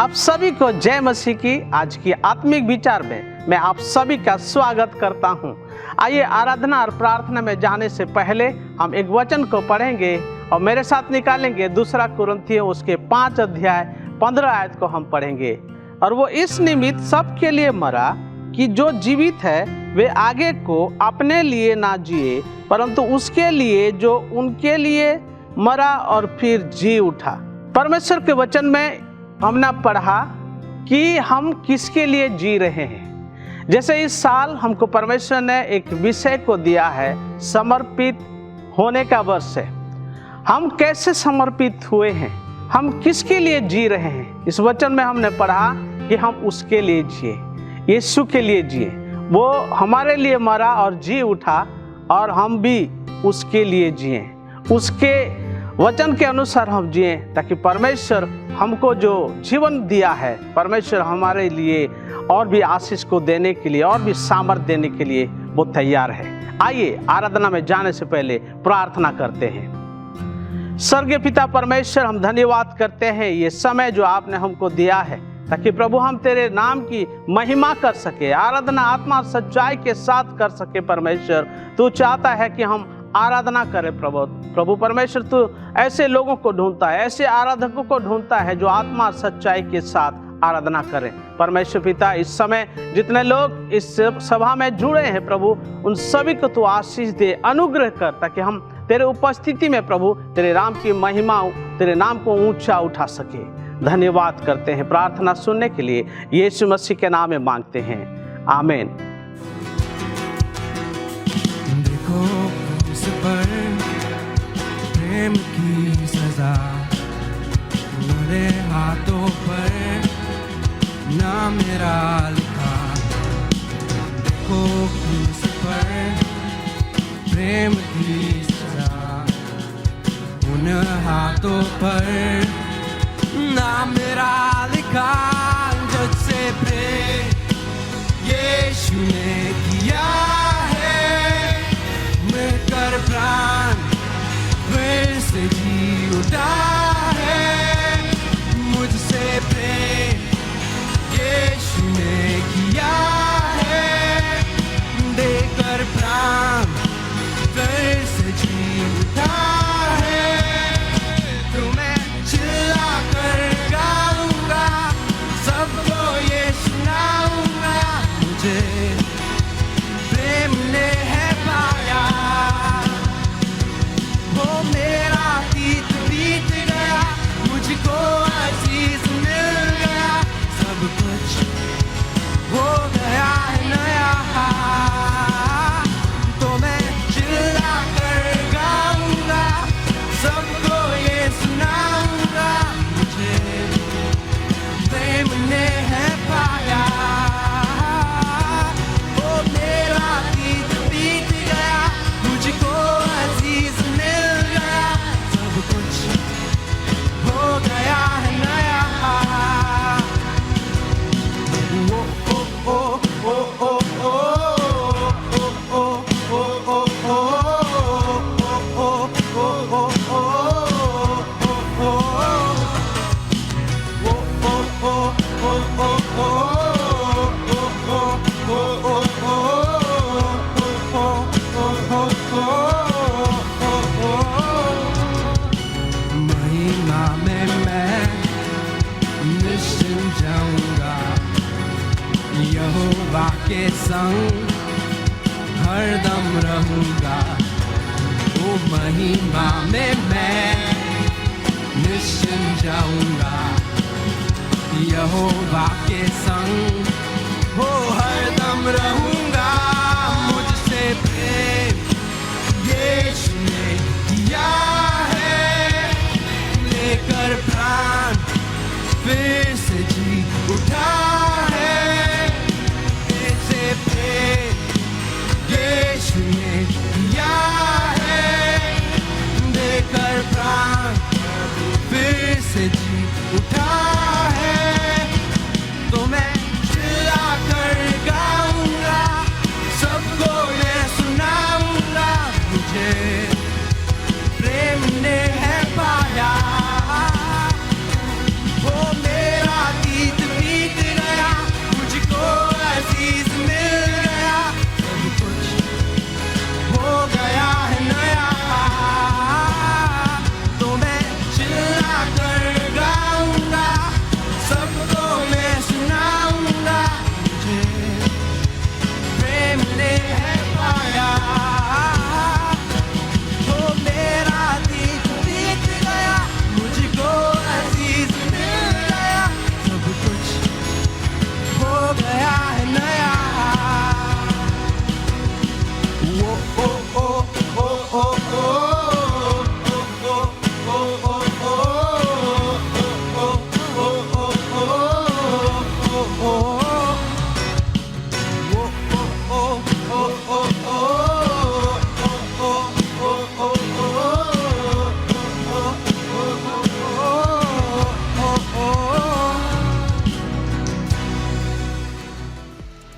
आप सभी को जय मसीह की आज की आत्मिक विचार में मैं आप सभी का स्वागत करता हूं। आइए आराधना और प्रार्थना में जाने से पहले हम एक वचन को पढ़ेंगे और मेरे साथ निकालेंगे दूसरा कुरिन्थियों उसके 5 अध्याय 15 आयत को हम पढ़ेंगे। और वो इस निमित्त सबके लिए मरा कि जो जीवित है वे आगे को अपने लिए ना जिए परंतु उसके लिए जो उनके लिए मरा और फिर जी उठा। परमेश्वर के वचन में हमने पढ़ा कि हम किसके लिए जी रहे हैं। जैसे इस साल हमको परमेश्वर ने एक विषय को दिया है, समर्पित होने का वर्ष है। हम कैसे समर्पित हुए हैं, हम किसके लिए जी रहे हैं। इस वचन में हमने पढ़ा कि हम उसके लिए जिए, यीशु के लिए जिए। वो हमारे लिए मरा और जी उठा और हम भी उसके लिए जिए, उसके वचन के अनुसार हम जिए, ताकि परमेश्वर हमको जो जीवन दिया है, परमेश्वर हमारे लिए और भी आशीष को देने के लिए और भी सामर्थ्य देने के लिए वो तैयार है। आइए आराधना में जाने से पहले प्रार्थना करते हैं। स्वर्गीय पिता परमेश्वर, हम धन्यवाद करते हैं ये समय जो आपने हमको दिया है, ताकि प्रभु हम तेरे नाम की महिमा कर सके, आराधना आत्मा और सच्चाई के साथ कर सके। परमेश्वर तू चाहता है कि हम आराधना करें। प्रभु परमेश्वर तू ऐसे लोगों को ढूंढता है, ऐसे आराधकों को ढूंढता है जो आत्मा और सच्चाई के साथ आराधना करें। परमेश्वर पिता, इस समय जितने लोग इस सभा में जुड़े हैं प्रभु, उन सभी को तू आशीष दे, अनुग्रह कर, ताकि हम तेरे उपस्थिति में प्रभु तेरे नाम की महिमा, तेरे नाम को ऊंचा उठा सके। धन्यवाद करते हैं, प्रार्थना सुनने के लिए यीशु मसीह के नाम में मांगते हैं, आमीन। पर प्रेम की सजा मेरे हाथों पर ना मेरा लिखा। देखो क्रूस पर प्रेम की सजा, उन हाथों पर ना मेरा लिखा। मुझसे प्रेम यीशु ने किया कर प्राण फिर से जी उठा है। मुझसे प्रेम यीशु ने किया है, देकर प्राण फिर से जी उठा है। तो मैं चिल्ला कर गाऊंगा, सबको ये सुनाऊंगा, मुझे प्रेम ने है पाया। वो मेरा बीत बीत गया, मुझको अजीज मिल गया, सब कुछ हो गया है नया। तो मैं चिल्ला कर गाऊंगा, सबको ये सुनाऊंगा, मुझे प्रेम ने है पाया। वो मेरा बीत बीत गया, मुझको अजीज हो गया है नया। ओ ओ ओ ओ ओ यहोवा के संग हरदम रहूंगा। वो महिमा में मैं निश्चिंत जाऊंगा। यहोवा के संग हो हरदम रहूंगा। मुझसे प्रेम यीशु ने किया है, लेकर प्राण फिर से जी उठा है। यीशु ने किया है, देकर प्राण फिर से जी उठा है। तो मैं चिल्ला कर गाऊंगा, सबको ये सुनाऊंगा, मुझे प्रेम ने है पाया। वो मेरा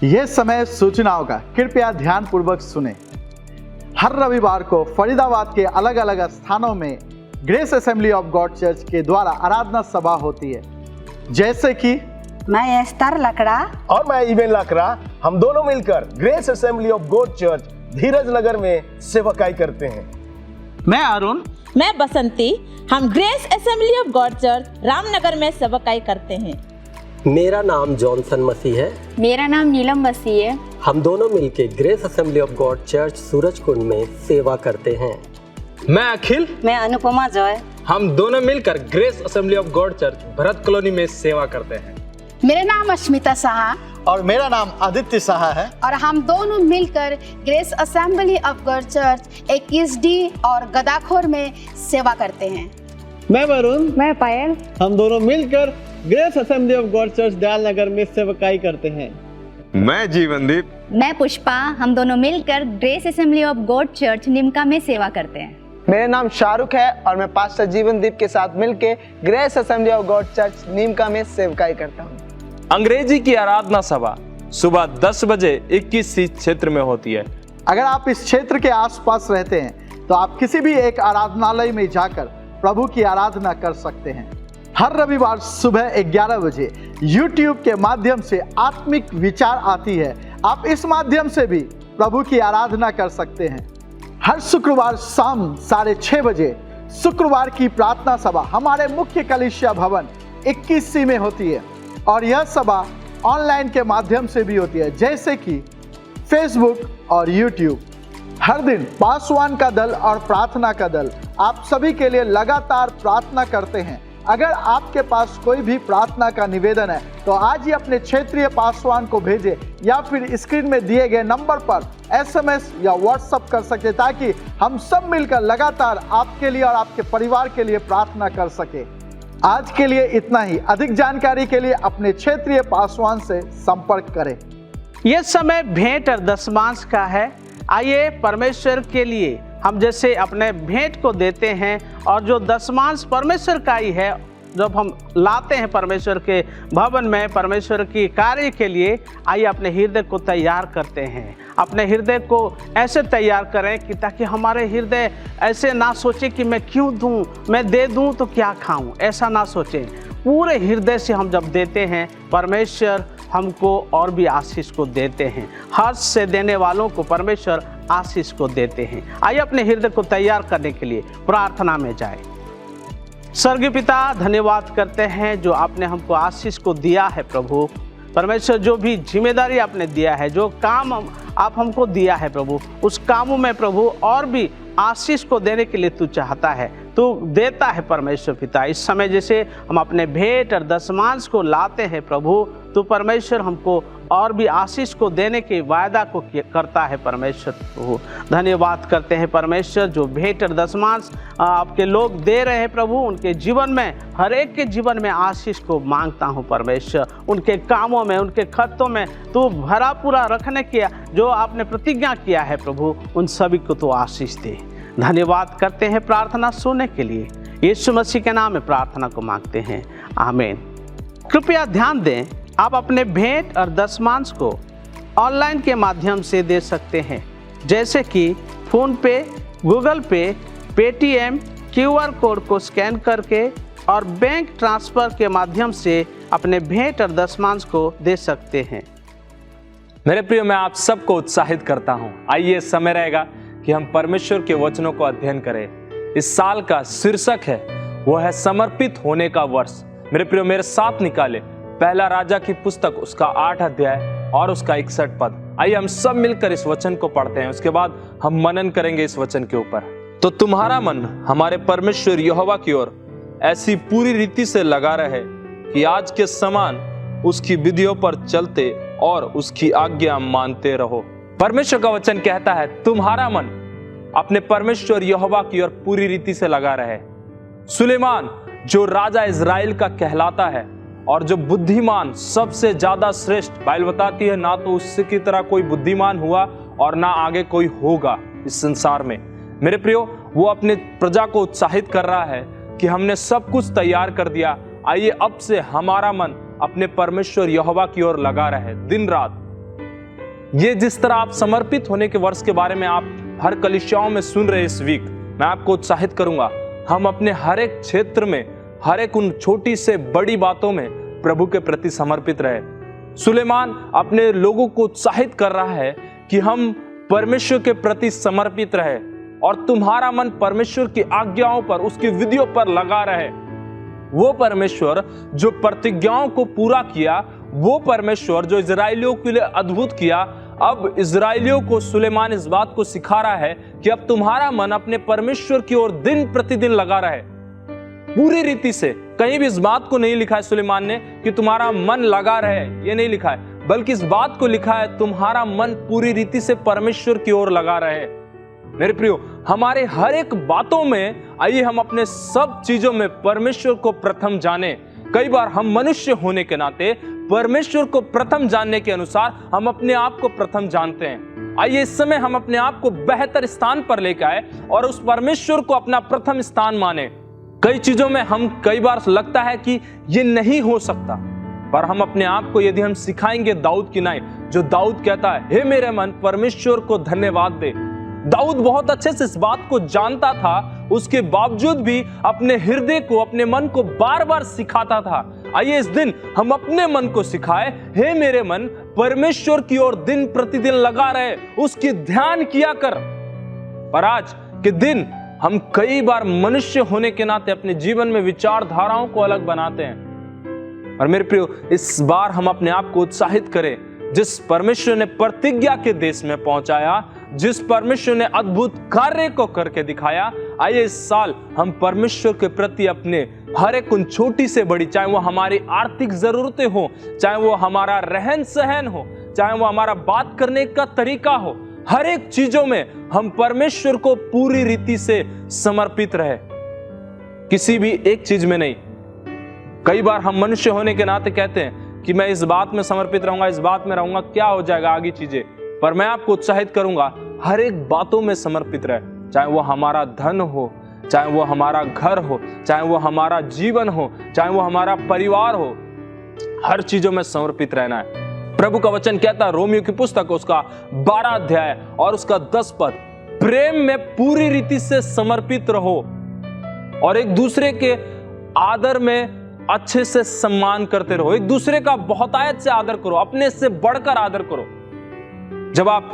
ये समय सूचनाओं का, कृपया ध्यान पूर्वक सुने। हर रविवार को फरीदाबाद के अलग अलग स्थानों में grace Assembly of God church के द्वारा आराधना सभा होती है। जैसे कि मैं एस्तर लकड़ा और मैं इवेन लाकड़ा, हम दोनों मिलकर Grace Assembly of God church Dheeraj Nagar में सेवकाई करते हैं। मैं अरुण, मैं बसंती, हम Grace Assembly of God church Ramnagar में सेवकाई करते हैं। मेरा नाम जॉनसन मसीह है। मेरा नाम नीलम मसीह है। हम दोनों मिलके grace Assembly of God church Surajkund में सेवा करते हैं। मैं अखिल, मैं अनुपमा जॉय, हम दोनों मिलकर Grace Assembly of God church Bharat colony में सेवा करते हैं। मेरा नाम अश्मिता साहा और मेरा नाम आदित्य साहा है और हम दोनों मिलकर Grace Assembly of God church 21D और गदाखोर में सेवा करते हैं। मैं वरुण, मैं पायल, हम दोनों मिलकर Grace Assembly of God church Dayal Nagar में सेवकाई करते हैं। मैं जीवनदीप, मैं पुष्पा, हम दोनों मिलकर Grace Assembly of God church Nimka में सेवा करते हैं। मेरा नाम शाहरुख है और मैं पास्टर जीवनदीप के साथ मिलकर Grace Assembly of God church Nimka में सेवकाई करता हूँ। अंग्रेजी की आराधना सभा सुबह 10 बजे 21C क्षेत्र में होती है। अगर आप इस क्षेत्र के आसपास रहते हैं तो आप किसी भी एक आराधनालय में जाकर प्रभु की आराधना कर सकते हैं। हर रविवार सुबह 11 बजे YouTube के माध्यम से आत्मिक विचार आती है। आप इस माध्यम से भी प्रभु की आराधना कर सकते हैं। हर शुक्रवार शाम 6:30 बजे शुक्रवार की प्रार्थना सभा हमारे मुख्य कलीसिया भवन 21C में होती है और यह सभा ऑनलाइन के माध्यम से भी होती है, जैसे कि फेसबुक और यूट्यूब। हर दिन पासवान का दल और प्रार्थना का दल आप सभी के लिए लगातार प्रार्थना करते हैं। अगर आपके पास कोई भी प्रार्थना का निवेदन है तो आज ही अपने क्षेत्रीय पासवान को भेजें या फिर स्क्रीन में दिए गए नंबर पर SMS या व्हाट्सएप कर सकते, ताकि हम सब मिलकर लगातार आपके लिए और आपके परिवार के लिए प्रार्थना कर सके। आज के लिए इतना ही। अधिक जानकारी के लिए अपने क्षेत्रीय पासवान से संपर्क करें। ये समय भेंट और दशमांश का है। आइए परमेश्वर के लिए हम जैसे अपने भेंट को देते हैं और जो दशमांश परमेश्वर का ही है, जब हम लाते हैं परमेश्वर के भवन में परमेश्वर की कार्य के लिए, आइए अपने हृदय को तैयार करते हैं। अपने हृदय को ऐसे तैयार करें कि ताकि हमारे हृदय ऐसे ना सोचे कि मैं क्यों दूं, मैं दे दूं तो क्या खाऊं, ऐसा ना सोचें। पूरे हृदय से हम जब देते हैं, परमेश्वर हमको और भी आशीष को देते हैं। हर्ष से देने वालों को परमेश्वर आशीष को देते हैं। आइए अपने हृदय को तैयार करने के लिए प्रार्थना में जाएं। स्वर्गीय पिता, धन्यवाद करते हैं जो आपने हमको आशीष को दिया है। प्रभु परमेश्वर, जो भी जिम्मेदारी आपने दिया है, जो काम आप हमको दिया है प्रभु, उस कामों में प्रभु और भी आशीष को देने के लिए तू चाहता है, तू देता है परमेश्वर पिता। इस समय जैसे हम अपने भेंट और दशमांश को लाते हैं प्रभु, तो परमेश्वर हमको और भी आशीष को देने के वायदा को करता है परमेश्वर प्रभु। धन्यवाद करते हैं परमेश्वर, जो भेंट और दशमांश आपके लोग दे रहे हैं प्रभु, उनके जीवन में, हर एक के जीवन में आशीष को मांगता हूं परमेश्वर। उनके कामों में, उनके खर्चों में तू भरा पूरा रखने की जो आपने प्रतिज्ञा किया है प्रभु, उन सभी को तो आशीष दे। धन्यवाद करते हैं प्रार्थना सुनने के लिए। यीशु मसीह के नाम में प्रार्थना को मांगते हैं, आमीन। कृपया ध्यान दें, आप अपने भेंट और दशमांश को ऑनलाइन के माध्यम से दे सकते हैं, जैसे कि फ़ोन पे, गूगल पे, पेटीएम, QR कोड को स्कैन करके और बैंक ट्रांसफ़र के माध्यम से अपने भेंट और दशमांश को दे सकते हैं। मेरे प्रिय, मैं आप सबको उत्साहित करता हूं। आइए, समय रहेगा कि हम परमेश्वर के वचनों को अध्ययन करें। इस साल का शीर्षक है, वो है समर्पित होने का वर्ष। मेरे प्रिय, मेरे साथ निकाले पहला राजा की पुस्तक, उसका 8 अध्याय और उसका 61 पद। आइए हम सब मिलकर इस वचन को पढ़ते हैं, उसके बाद हम मनन करेंगे इस वचन के ऊपर। तो तुम्हारा मन हमारे परमेश्वर यहोवा की ओर ऐसी पूरी रीति से लगा रहे कि आज के समान उसकी विधियों पर चलते और उसकी आज्ञा मानते रहो। परमेश्वर का वचन कहता है, तुम्हारा मन अपने परमेश्वर यहोवा की ओर पूरी रीति से लगा रहे। सुलेमान जो राजा इज़राइल का कहलाता है और जो बुद्धिमान, सबसे ज्यादा श्रेष्ठ, बाइबल बताती है, ना तो उससे की तरह कोई बुद्धिमान हुआ और ना आगे कोई होगा इस संसार में। मेरे प्रियो, वो अपने प्रजा को उत्साहित कर रहा है कि हमने सब कुछ तैयार कर दिया, आइए अब से हमारा मन अपने परमेश्वर यहोवा की ओर लगा रहे दिन रात। ये जिस तरह आप समर्पित होने के वर्ष के बारे में आप हर कलीसियाओं में सुन रहे इस वीक, मैं आपको उत्साहित करूंगा हम अपने हर एक क्षेत्र में, हर एक उन छोटी से बड़ी बातों में प्रभु के प्रति समर्पित रहे। सुलेमान अपने लोगों को उत्साहित कर रहा है कि हम परमेश्वर के प्रति समर्पित रहे और तुम्हारा मन परमेश्वर की आज्ञाओं पर, उसकी विधियों पर लगा रहे। वो परमेश्वर जो प्रतिज्ञाओं को पूरा किया, वो परमेश्वर जो इजराइलियों के लिए अद्भुत किया, अब इजराइलियों को सुलेमान इस बात को सिखा रहा है कि अब तुम्हारा मन अपने परमेश्वर की ओर दिन प्रतिदिन लगा रहे पूरी रीति से। कहीं भी इस बात को नहीं लिखा है सुलेमान ने कि तुम्हारा मन लगा रहे, ये नहीं लिखा है, बल्कि इस बात को लिखा है तुम्हारा मन पूरी रीति से परमेश्वर की ओर लगा रहे। मेरे प्रियो, हमारे हर एक बातों में आइए हम अपने सब चीजों में परमेश्वर को प्रथम जाने। कई बार हम मनुष्य होने के नाते परमेश्वर को प्रथम जानने के अनुसार हम अपने आप को प्रथम जानते हैं। आइए इस समय हम अपने आप को बेहतर स्थान पर लेकर आए और उस परमेश्वर को अपना प्रथम स्थान माने। कई चीजों में हम कई बार लगता है कि ये नहीं हो सकता, पर हम अपने आप को यदि हम सिखाएंगे दाऊद की नाई, जो दाऊद कहता है, हे मेरे मन परमेश्वर को धन्यवाद दे। दाऊद बहुत अच्छे से इस बात को जानता था, उसके बावजूद भी अपने हृदय को, अपने मन को बार बार सिखाता था। आइए इस दिन हम अपने मन को सिखाए, हे मेरे मन परमेश्वर की ओर दिन प्रतिदिन लगा रहे, उसकी ध्यान किया कर। पर आज के दिन हम कई बार मनुष्य होने के नाते अपने जीवन में विचारधाराओं को अलग बनाते हैं। और मेरे प्रियो, इस बार हम अपने आप को उत्साहित करें, जिस परमेश्वर ने प्रतिज्ञा के देश में पहुंचाया, जिस परमेश्वर ने अद्भुत कार्य को करके दिखाया, आइए इस साल हम परमेश्वर के प्रति अपने हर एक उन छोटी से बड़ी, चाहे वो हमारी आर्थिक जरूरतें हो, चाहे वो हमारा रहन सहन हो, चाहे वो हमारा बात करने का तरीका हो, हर एक चीजों में हम परमेश्वर को पूरी रीति से समर्पित रहे, किसी भी एक चीज में नहीं। कई बार हम मनुष्य होने के नाते कहते हैं कि मैं इस बात में समर्पित रहूंगा, इस बात में रहूंगा, क्या हो जाएगा आगे चीजें। पर मैं आपको उत्साहित करूंगा, हर एक बातों में समर्पित रहे, चाहे वो हमारा धन हो, चाहे वो हमारा घर हो, चाहे वो हमारा जीवन हो, चाहे वो हमारा परिवार हो, हर चीजों में समर्पित रहना है। प्रभु का वचन कहता है, रोमियो की पुस्तक उसका 12 अध्याय और उसका 10 पद, प्रेम में पूरी रीति से समर्पित रहो और एक दूसरे के आदर में अच्छे से सम्मान करते रहो। एक दूसरे का बहुतायत से आदर करो, अपने से बढ़कर आदर करो। जब आप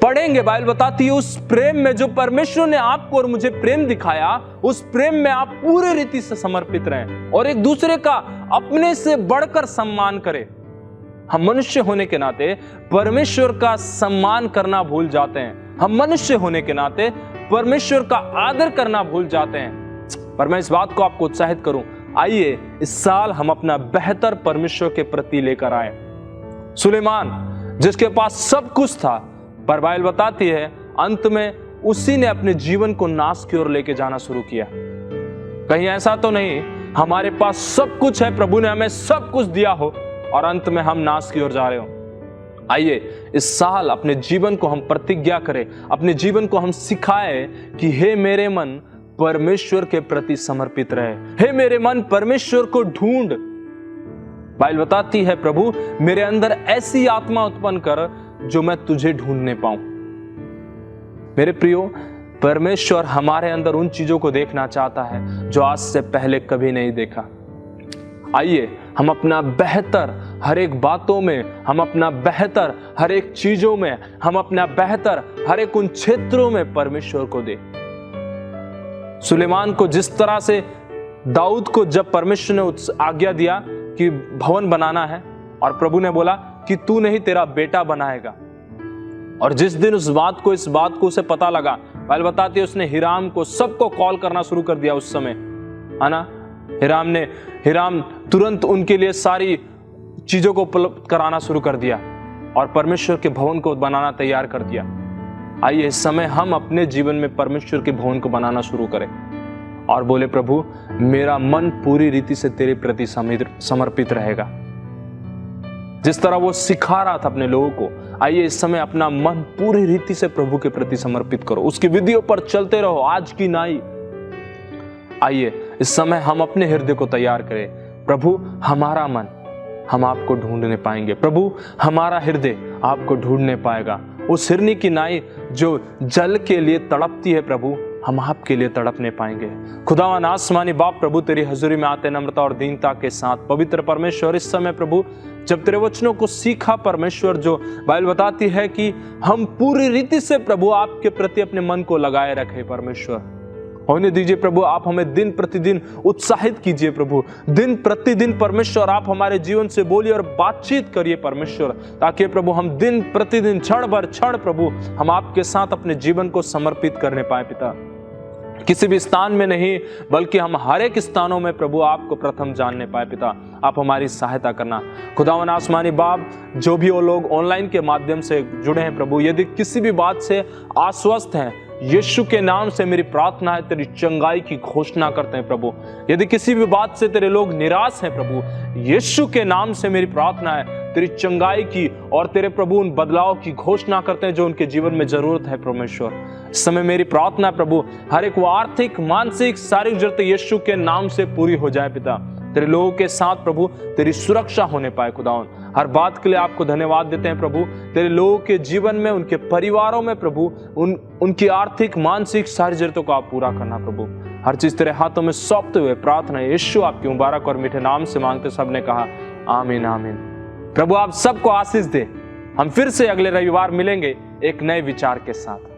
पढ़ेंगे, बाइबल बताती है उस प्रेम में जो परमेश्वर ने आपको और मुझे प्रेम दिखाया, उस प्रेम में आप पूरी रीति से समर्पित रहें और एक दूसरे का अपने से बढ़कर सम्मान करें। हम मनुष्य होने के नाते परमेश्वर का सम्मान करना भूल जाते हैं, हम मनुष्य होने के नाते परमेश्वर का आदर करना भूल जाते हैं। पर मैं इस बात को आपको उत्साहित करूं, आइए इस साल हम अपना बेहतर परमेश्वर के प्रति लेकर आए। सुलेमान जिसके पास सब कुछ था, पर बाइबल बताती है अंत में उसी ने अपने जीवन को नाश की ओर लेके जाना शुरू किया। कहीं ऐसा तो नहीं हमारे पास सब कुछ है, प्रभु ने हमें सब कुछ दिया हो और अंत में हम नाश की ओर जा रहे हो। आइए इस साल अपने जीवन को हम प्रतिज्ञा करें, अपने जीवन को हम सिखाएं कि हे मेरे मन परमेश्वर के प्रति समर्पित रहे, हे मेरे मन परमेश्वर को ढूंढ। बाइबल बताती है, प्रभु मेरे अंदर ऐसी आत्मा उत्पन्न कर जो मैं तुझे ढूंढने पाऊं। मेरे प्रियो, परमेश्वर हमारे अंदर उन चीजों को देखना चाहता है जो आज से पहले कभी नहीं देखा। आइए हम अपना बेहतर हर एक बातों में, हम अपना बेहतर हर एक चीजों में, हम अपना बेहतर हर एक उन क्षेत्रों में परमेश्वर को दे। सुलेमान को जिस तरह से दाऊद को जब परमेश्वर ने आज्ञा दिया कि भवन बनाना है और प्रभु ने बोला कि तू नहीं तेरा बेटा बनाएगा, और जिस दिन इस बात को उसे पता लगा, बाइबल बताती है उसने हिराम को सबको कॉल करना शुरू कर दिया उस समय, है ना। हिराम तुरंत उनके लिए सारी चीजों को उपलब्ध कराना शुरू कर दिया और परमेश्वर के भवन को बनाना तैयार कर दिया। आइए इस समय हम अपने जीवन में परमेश्वर के भवन को बनाना शुरू करें और बोले, प्रभु मेरा मन पूरी रीति से तेरे प्रति समर्पित रहेगा। जिस तरह वो सिखा रहा था अपने लोगों को, आइए इस समय अपना मन पूरी रीति से प्रभु के प्रति समर्पित करो, उसकी विधियों पर चलते रहो आज की नाई। आइए इस समय हम अपने हृदय को तैयार करें, प्रभु हमारा मन हम आपको ढूंढने पाएंगे। प्रभु, हमारा हृदय आपको ढूंढने पाएगा। उस हिरनी की नाई जो जल के लिए तड़पती है प्रभु, हम आपके लिए तड़पने पाएंगे। खुदावन आसमानी बाप प्रभु, तेरी हजूरी में आते नम्रता और दीनता के साथ पवित्र परमेश्वर, इस समय प्रभु जब तेरे वचनों को सीखा परमेश्वर, जो बाइबल बताती है कि हम पूरी रीति से प्रभु आपके प्रति अपने मन को लगाए रखें परमेश्वर, होने दीजिए प्रभु। आप हमें दिन प्रतिदिन उत्साहित कीजिए प्रभु। दिन प्रतिदिन परमेश्वर आप हमारे जीवन से बोलिए और बातचीत करिए परमेश्वर, ताकि प्रभु हम दिन प्रतिदिन क्षण भर क्षण प्रभु हम आपके साथ अपने जीवन को समर्पित करने पाए पिता। किसी भी स्थान में नहीं, बल्कि हम हर एक स्थानों में प्रभु आपको प्रथम जानने पाए पिता। आप हमारी सहायता करना। खुदावन आसमानी बाप, जो भी वो लोग ऑनलाइन के माध्यम से जुड़े हैं प्रभु, यदि किसी भी बात से आश्वस्त हैं, यीशु के नाम से मेरी प्रार्थना है, तेरी चंगाई की घोषणा करते हैं प्रभु। यदि किसी भी बात से तेरे लोग निराश हैं प्रभु, यीशु के नाम से मेरी प्रार्थना है, तेरी चंगाई की और तेरे प्रभु उन बदलाव की घोषणा करते हैं जो उनके जीवन में जरूरत है परमेश्वर। इस समय मेरी प्रार्थना है प्रभु, हर एक वो आर्थिक, मानसिक, शारीरिक जरूरतें यीशु के नाम से पूरी हो जाए पिता। तेरे लोगों के साथ प्रभु तेरी सुरक्षा होने पाए खुदावन। हर बात के लिए आपको धन्यवाद देते हैं प्रभु। तेरे लोगों के जीवन में, उनके परिवारों में प्रभु उनकी आर्थिक, मानसिक, सारी जरूरतों को आप पूरा करना प्रभु। हर चीज तेरे हाथों में सौंपते हुए प्रार्थना यीशु आपके मुबारक और मीठे नाम से मांगते, सबने कहा आमीन आमीन। प्रभु आप सबको आशीष दे। हम फिर से अगले रविवार मिलेंगे एक नए विचार के साथ।